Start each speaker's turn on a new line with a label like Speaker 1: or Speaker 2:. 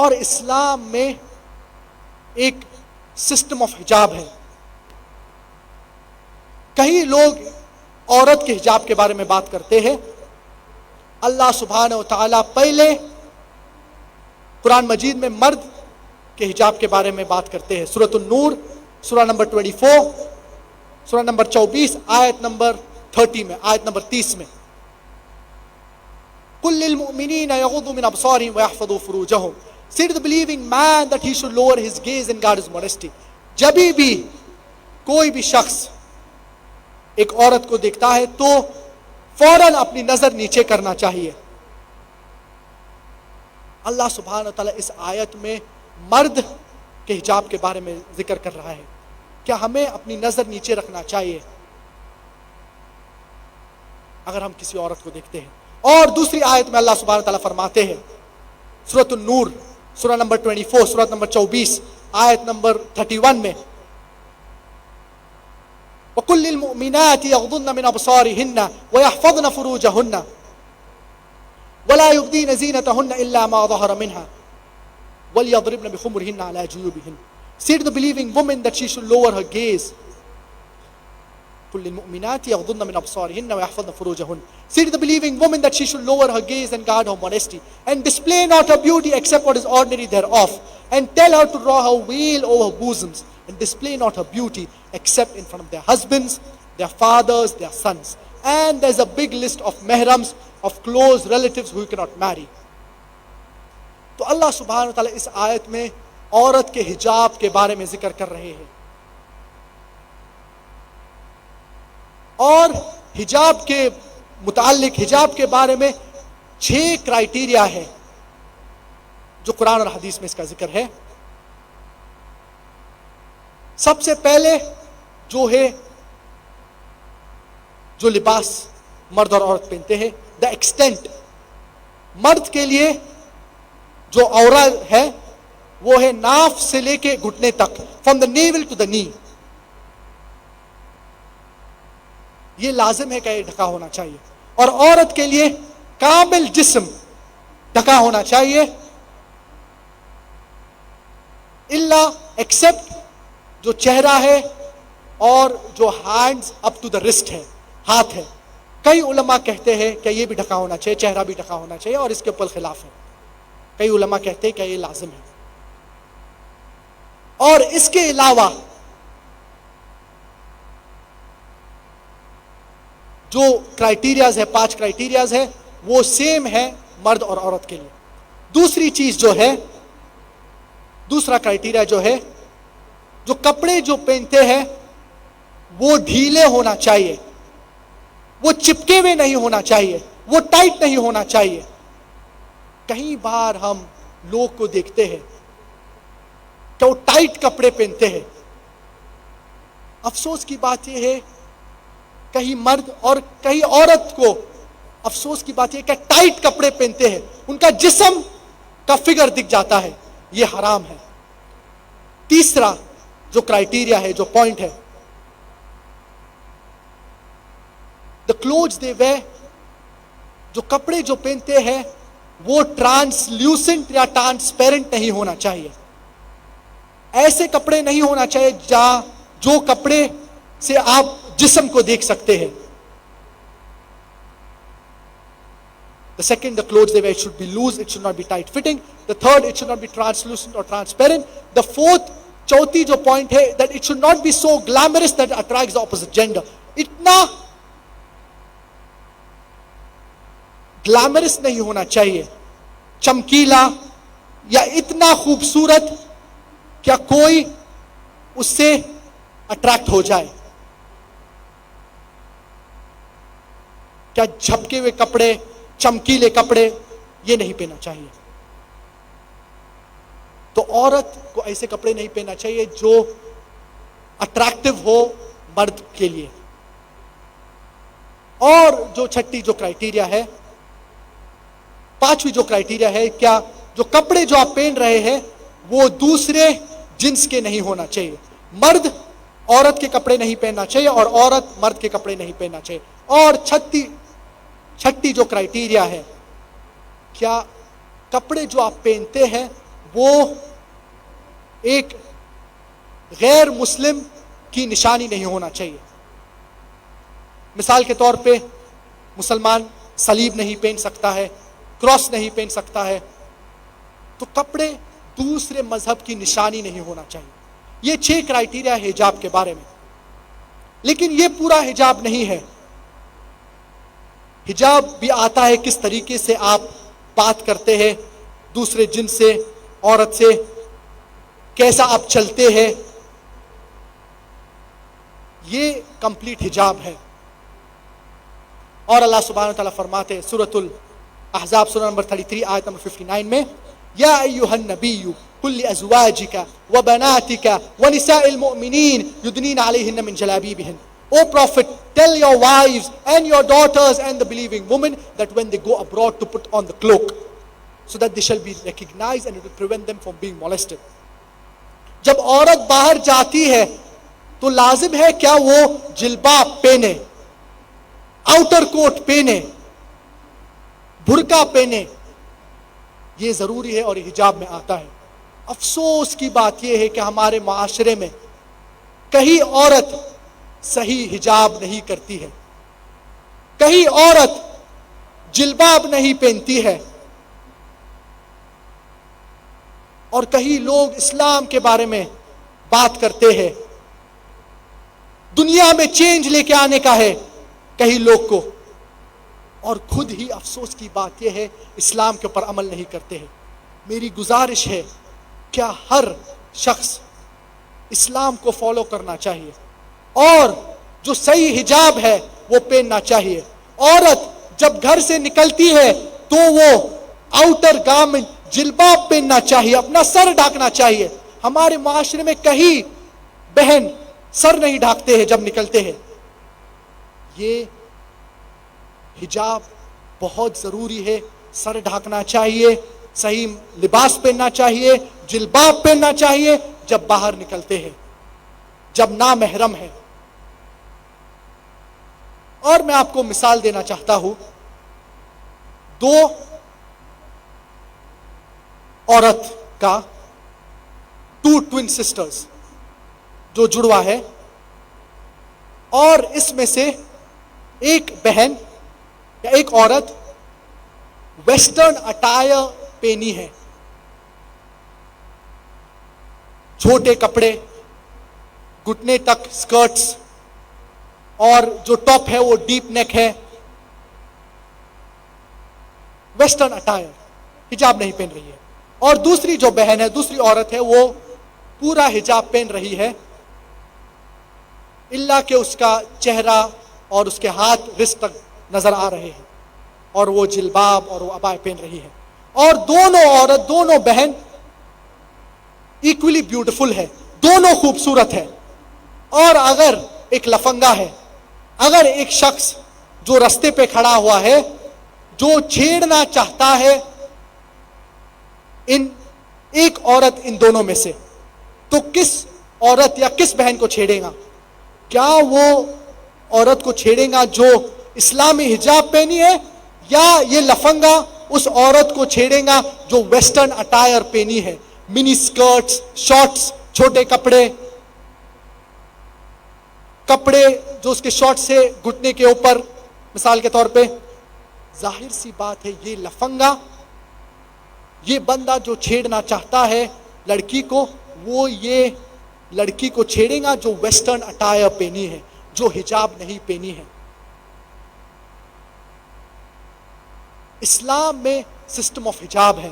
Speaker 1: اور اسلام میں ایک سسٹم آف حجاب ہے. کئی لوگ عورت کے حجاب کے بارے میں بات کرتے ہیں. اللہ سبحانہ و تعالیٰ پہلے قرآن مجید میں مرد کے حجاب کے بارے میں بات کرتے ہیں. سورۃ النور سورہ نمبر 24، سورہ نمبر 24 آیت نمبر 30 میں، آیت نمبر 30 میں، قُلْ لِلْمُؤْمِنِينَ يَغُضُّوا مِنْ أَبْصَارِهِمْ وَيَحْفَظُوا فُرُوجَهُمْ. Say to the believing man that he should lower his gaze and guard his modesty. جبھی بھی کوئی بھی شخص ایک عورت کو دیکھتا ہے تو فوراً اپنی نظر نیچے کرنا چاہیے. اللہ سبحانہ وتعالیٰ اس آیت میں مرد کے حجاب کے بارے میں ذکر کر رہا ہے. کیا ہمیں اپنی نظر نیچے رکھنا چاہیے اگر ہم کسی عورت کو دیکھتے ہیں؟ اور دوسری آیت میں اللہ سبحانہ وتعالیٰ فرماتے ہیں، سورۃ النور سورہ نمبر 24، سورہ نمبر 24 آیت نمبر 31 میں، وَقُلْ لِلْمُؤْمِنَاتِ يَغْضُضْنَ مِنْ أَبْصَارِهِنَّ وَيَحْفَظْنَ فُرُوجَهُنَّ وَلَا يُبْدِينَ زِينَتَهُنَّ إِلَّا مَا ظَهَرَ مِنْهَا وَلْيَضْرِبْنَ بِخُمُرِهِنَّ عَلَى جُيُوبِهِنَّ. Say to the believing woman that she should lower her gaze. قُلْ لِلْمُؤْمِنَاتِ يَغْضُضْنَ مِنْ أَبْصَارِهِنَّ وَيَحْفَظْنَ فُرُوجَهُنَّ. Say to the believing woman that she should lower her gaze and guard her modesty, and display not her beauty except what is ordinary thereof, and tell her to draw her veil over her bosoms, and display not her beauty except in front of their husbands, their fathers, their sons. And there's a big list of mahrams, of close relatives who you cannot marry. تو اللہ سبحانہ وتعالیٰ اس آیت میں عورت کے حجاب کے بارے میں ذکر کر رہے ہیں. اور حجاب کے متعلق، حجاب کے بارے میں 6 کرائیٹیریا ہے جو قرآن اور حدیث میں اس کا ذکر ہے. سب سے پہلے جو ہے جو لباس مرد اور عورت پہنتے ہیں، دا ایکسٹینٹ. مرد کے لیے جو عورت ہے وہ ہے ناف سے لے کے گھٹنے تک، from the naval to the نی. یہ لازم ہے کہ یہ ڈھکا ہونا چاہیے. اور عورت کے لیے کامل جسم ڈھکا ہونا چاہیے، الا ایکسپٹ جو چہرہ ہے اور جو hands up to the wrist ہے، ہاتھ ہے. کئی علماء کہتے ہیں کہ یہ بھی ڈھکا ہونا چاہیے، چہرہ بھی ڈھکا ہونا چاہیے، اور اس کے اوپر خلاف ہے. کئی علماء کہتے ہیں کہ یہ لازم ہے. اور اس کے علاوہ جو کرائیٹیریاز ہے، 5 کرائیٹیریاز ہے، وہ سیم ہے مرد اور عورت کے لیے. دوسری چیز جو ہے، دوسرا کرائیٹیریا جو ہے، جو کپڑے جو پہنتے ہیں وہ ڈھیلے ہونا چاہیے، وہ چپکے ہوئے نہیں ہونا چاہیے، وہ ٹائٹ نہیں ہونا چاہیے. کئی بار ہم لوگ کو دیکھتے ہیں کہ وہ ٹائٹ کپڑے پہنتے ہیں. افسوس کی بات یہ ہے، کہیں مرد اور کہیں عورت کو افسوس کی بات یہ کہ ٹائٹ کپڑے پہنتے ہیں، ان کا جسم کا فگر دکھ جاتا ہے. یہ حرام ہے. تیسرا جو کرائیٹیریا ہے، جو پوائنٹ ہے، the clothes they wear، جو کپڑے جو پہنتے ہیں وہ ٹرانسلیوسنٹ یا ٹرانسپیرنٹ نہیں ہونا چاہیے. ایسے کپڑے نہیں ہونا چاہیے جو کپڑے سے آپ جسم کو دیکھ سکتے ہیں. The second, the clothes they wear, it should be loose, it should not be tight fitting. The third, it should not be translucent or transparent. The fourth, چوتھی جو پوائنٹ ہے, that it should not be so glamorous that it attracts the opposite gender. اتنا glamorous نہیں ہونا چاہیے، چمکیلا یا اتنا خوبصورت کیا کوئی اس سے اٹریکٹ ہو جائے. کیا جھپکے ہوئے کپڑے، چمکیلے کپڑے یہ نہیں پہننا چاہیے. تو عورت کو ایسے کپڑے نہیں پہننا چاہیے جو اٹریکٹیو ہو مرد کے لیے. اور جو چھٹی جو کرائیٹیریا ہے، پانچویں جو کرائیٹیریا ہے، کیا جو کپڑے جو آپ پہن رہے ہیں وہ دوسرے جنس کے نہیں ہونا چاہیے. مرد عورت کے کپڑے نہیں پہننا چاہیے اور عورت مرد کے کپڑے نہیں پہننا چاہیے. اور چھٹی جو کرائیٹیریا ہے، کیا کپڑے جو آپ پہنتے ہیں وہ ایک غیر مسلم کی نشانی نہیں ہونا چاہیے. مثال کے طور پہ مسلمان صلیب نہیں پہن سکتا ہے, کراس نہیں پہن سکتا ہے, تو کپڑے دوسرے مذہب کی نشانی نہیں ہونا چاہیے. یہ 6 کرائیٹیریا ہے حجاب کے بارے میں. لیکن یہ پورا حجاب نہیں ہے. حجاب بھی آتا ہے کس طریقے سے آپ بات کرتے ہیں دوسرے جنس سے, عورت سے, کیسا آپ چلتے ہیں, یہ کمپلیٹ حجاب ہے. اور اللہ سبحانہ و تعالیٰ فرماتے ہیں سورۃ الاحزاب سورہ نمبر 33 آیت نمبر 59 میں, یا ایھا النبی قل لازواجک وبناتک ونساء المؤمنین یدنین علیہن من جلابیبہن. O Prophet, tell your wives and your daughters and the believing women that when they go abroad to put on the cloak, so that they shall be recognized and it will prevent them from being molested. جب عورت باہر جاتی ہے تو لازم ہے کیا وہ جلباب پہنے, آؤٹر کوٹ پہنے, برقع پہنے, یہ ضروری ہے اور یہ حجاب میں آتا ہے. افسوس کی بات یہ ہے کہ ہمارے معاشرے میں کہیں عورت صحیح حجاب نہیں کرتی ہے, کہیں عورت جلباب نہیں پہنتی ہے, اور کہیں لوگ اسلام کے بارے میں بات کرتے ہیں, دنیا میں چینج لے کے آنے کا ہے کہیں لوگ کو, اور خود ہی افسوس کی بات یہ ہے اسلام کے اوپر عمل نہیں کرتے ہیں. میری گزارش ہے کیا ہر شخص اسلام کو فالو کرنا چاہیے اور جو صحیح حجاب ہے وہ پہننا چاہیے. عورت جب گھر سے نکلتی ہے تو وہ آؤٹر گارمنٹ جلباب پہننا چاہیے, اپنا سر ڈھانکنا چاہیے. ہمارے معاشرے میں کہیں بہن سر نہیں ڈھانکتے ہیں جب نکلتے ہیں. یہ حجاب بہت ضروری ہے, سر ڈھانکنا چاہیے, صحیح لباس پہننا چاہیے, جلباب پہننا چاہیے جب باہر نکلتے ہیں, جب نامحرم ہے. اور میں آپ کو مثال دینا چاہتا ہوں. 2 عورت کا 2 ٹوین سسٹرز جو جڑوا ہے, اور اس میں سے ایک بہن یا ایک عورت ویسٹرن اٹائر پہنی ہے, چھوٹے کپڑے, گھٹنے تک سکرٹس, اور جو ٹاپ ہے وہ ڈیپ نیک ہے, ویسٹرن اٹائر, حجاب نہیں پہن رہی ہے. اور دوسری جو بہن ہے, دوسری عورت ہے, وہ پورا حجاب پہن رہی ہے, اللہ کہ اس کا چہرہ اور اس کے ہاتھ رزق تک نظر آ رہے ہیں, اور وہ جلباب اور وہ عبایا پہن رہی ہے. اور دونوں عورت, دونوں بہن ایکولی بیوٹیفل ہے, دونوں خوبصورت ہے. اور اگر ایک لفنگا ہے, اگر ایک شخص جو رستے پہ کھڑا ہوا ہے جو چھیڑنا چاہتا ہے ان ایک عورت ان دونوں میں سے, تو کس عورت یا کس بہن کو چھیڑے گا؟ کیا وہ عورت کو چھیڑے گا جو اسلامی حجاب پہنی ہے, یا یہ لفنگا اس عورت کو چھیڑے گا جو ویسٹرن اٹائر پہنی ہے, منی سکرٹس, شارٹس, چھوٹے کپڑے, کپڑے جو اس کے شارٹ سے گھٹنے کے اوپر. مثال کے طور پہ ظاہر سی بات ہے یہ لفنگا, یہ بندہ جو چھیڑنا چاہتا ہے لڑکی کو, وہ یہ لڑکی کو چھیڑے گا جو ویسٹرن اٹائر پہنی ہے, جو حجاب نہیں پہنی ہے. اسلام میں سسٹم آف حجاب ہے.